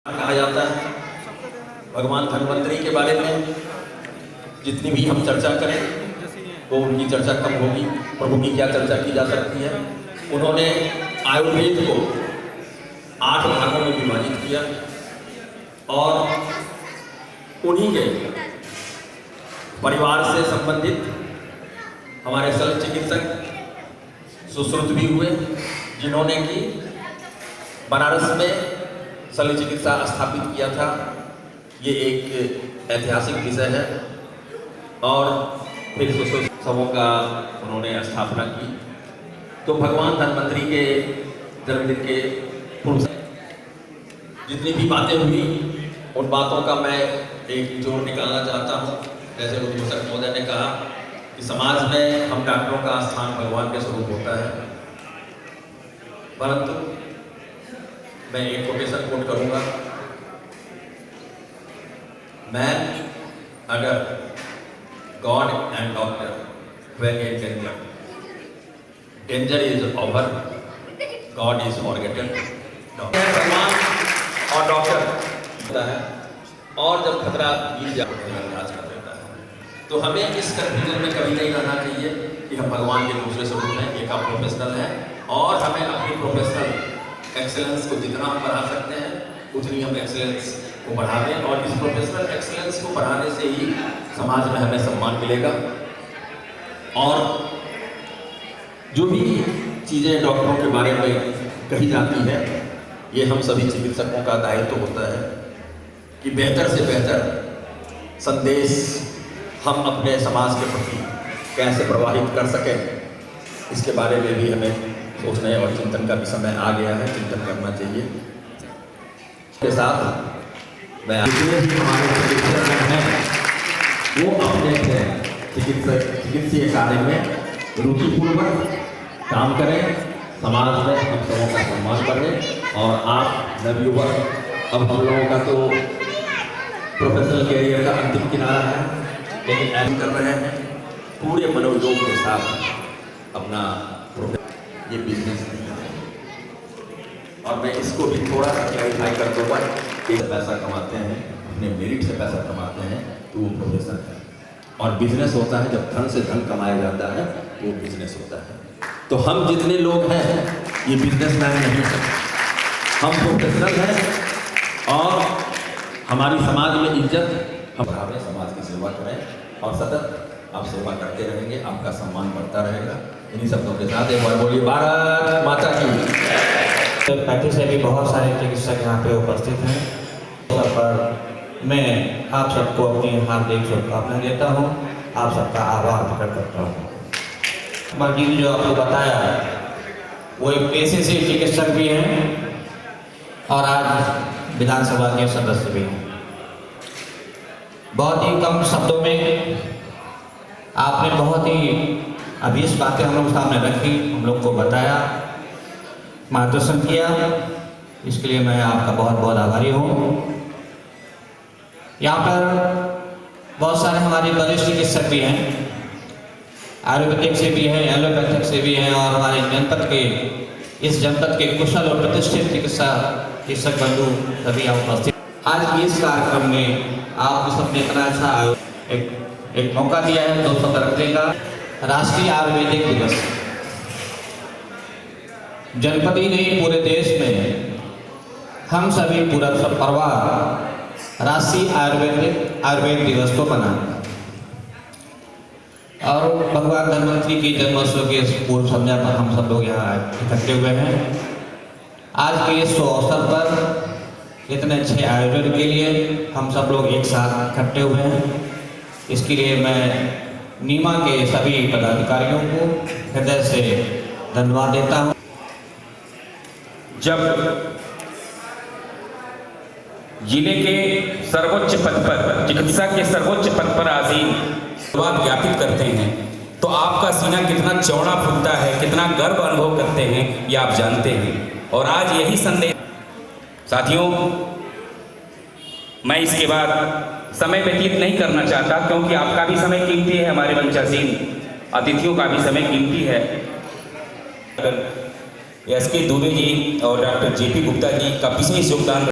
कहा जाता है। भगवान धन्वंतरी के बारे में जितनी भी हम चर्चा करें तो उनकी चर्चा कम होगी। प्रभु की क्या चर्चा की जा सकती है। उन्होंने आयुर्वेद को 8 भागों में विभाजित किया और उन्हीं के परिवार से संबंधित हमारे शल्य चिकित्सक सुश्रुत भी हुए, जिन्होंने कि बनारस में शल्य चिकित्सा स्थापित किया था। ये एक ऐतिहासिक विषय है और फिर सुश्रुतों का उन्होंने स्थापना की। तो भगवान धन्वंतरी के जन्मदिन के पूर्व जितनी भी बातें हुई उन बातों का मैं एक जोड़ निकालना चाहता हूँ। जैसे उद्घोषक महोदय ने कहा कि समाज में हम डॉक्टरों का स्थान भगवान के स्वरूप होता है, परंतु मैं एक कोटेशन कोट करूंगा। मैन अगर God and doctor when in danger, danger is over, God is forgotten. भगवान और डॉक्टर होता है और जब खतरा गिर जाता है इलाज कर देता है। तो हमें इस कंफ्यूजन में कभी नहीं रहना चाहिए कि हम भगवान के दूसरे स्वरूप हैं, एक आप प्रोफेशनल हैं और हमें अपनी प्रोफेशनल एक्सेलेंस को जितना हम बढ़ा सकते हैं उतनी हम एक्सेलेंस को बढ़ा दें और इस प्रोफेशनल एक्सेलेंस को बढ़ाने से ही समाज में हमें सम्मान मिलेगा। और जो भी चीज़ें डॉक्टरों के बारे में कही जाती है, ये हम सभी चिकित्सकों का दायित्व होता है कि बेहतर से बेहतर संदेश हम अपने समाज के प्रति कैसे प्रवाहित कर सकें, इसके बारे में भी हमें सोचने और चिंतन का भी समय आ गया है। चिंतन करना चाहिए। के साथ मैं जितने भी हमारे चिकित्सक हैं वो अपने चिकित्सीय कार्य में रुचिपूर्वक काम करें, समाज में हम सबों का सम्मान करें। और आप नवयुवक, अब हम लोगों का तो प्रोफेशनल कैरियर का अंतिम किनारा है, लेकिन ऐसा कर रहे हैं पूरे मनोयोग के साथ अपना ये बिजनेस नहीं है। और मैं इसको भी थोड़ा सा क्लैरिफाई कर दूँगा कि पैसा कमाते हैं, अपने मेरिट से पैसा कमाते हैं तो वो प्रोफेशन है, और बिजनेस होता है जब धन से धन कमाया जाता है वो बिजनेस होता है। तो हम जितने लोग हैं ये बिजनेसमैन नहीं हैं, हम प्रोफेशनल हैं और हमारी समाज में इज्जत हम बढ़ावें, समाज की सेवा करें और सतत आप सेवा करते रहेंगे, आपका सम्मान बढ़ता रहेगा। इन्हीं शब्दों के साथ एक बार बोलिए भारत माता की। पैंतीस से भी बहुत सारे चिकित्सक यहाँ पे उपस्थित हैं। सब पर मैं आप सबको अपनी हार्दिक शुभकामनाएं देता हूँ, आप सबका आभार प्रकट करता हूँ। बाकी जो आपको बताया वो एक पेशे से चिकित्सक भी हैं और आज विधानसभा के सदस्य भी हैं। बहुत ही कम शब्दों में आपने बहुत ही अभीष्ट बातें हम लोग सामने रखी, हम लोग को बताया, मार्गदर्शन किया। इसके लिए मैं आपका बहुत बहुत आभारी हूँ। यहाँ पर बहुत सारे हमारे वरिष्ठ चिकित्सक भी हैं, आयुर्वेदिक से भी हैं, एलोपैथिक से भी हैं और हमारे जनपद के इस जनपद के कुशल और प्रतिष्ठित चिकित्सक बंधु सभी यहाँ उपस्थित। आज की इस कार्यक्रम में आप सबने इतना अच्छा एक मौका दिया है 215 का राष्ट्रीय आयुर्वेदिक दिवस। जनपद ही नहीं पूरे देश में हम सभी पूरा सब परिवार राष्ट्रीय आयुर्वेद दिवस को मनाएं और भगवान धन्वंतरी की जन्मोत्सव के पूर्व संध्या पर हम सब लोग यहाँ इकट्ठे हुए हैं। आज के इस अवसर पर इतने अच्छे आयोजन के लिए हम सब लोग एक साथ इकट्ठे हुए हैं। इसके लिए मैं नीमा के सभी पदाधिकारियों को हृदय से धन्यवाद देता हूँ। जब जिले के सर्वोच्च पद पर, चिकित्सा के सर्वोच्च पद पर आसीन बात ज्ञापित करते हैं तो आपका सीना कितना चौड़ा फूलता है, कितना गर्व अनुभव करते हैं, ये आप जानते हैं। और आज यही संदेश साथियों, मैं इसके बाद समय व्यतीत नहीं करना चाहता क्योंकि आपका भी समय कीमती है, हमारे मंचासीन अतिथियों का भी समय कीमती है। एस के दुबे जी और डॉक्टर जेपी गुप्ता जी का विशेष योगदान